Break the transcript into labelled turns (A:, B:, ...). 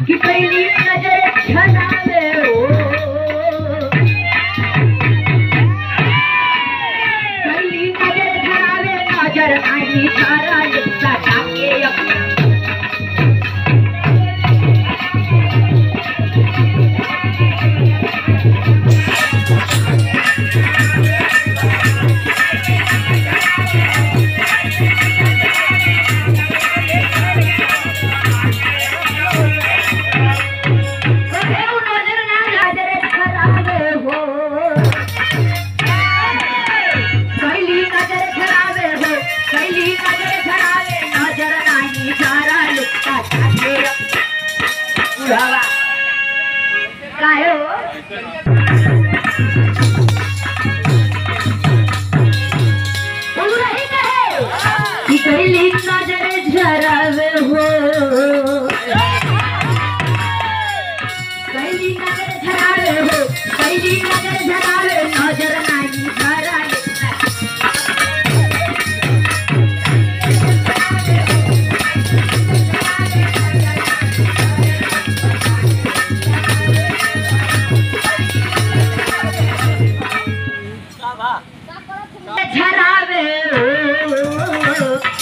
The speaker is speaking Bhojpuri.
A: की पहिली नजर ठरावे हो, पहिली नजर ठरावे नजर नाही ठरावे टाके काय हो बोलू रही काय की पहिली नजर झरावे हो, पहिली नजर झरावे हो, पहिली नजर झरावे नजर नाही झरावे झरावे हो,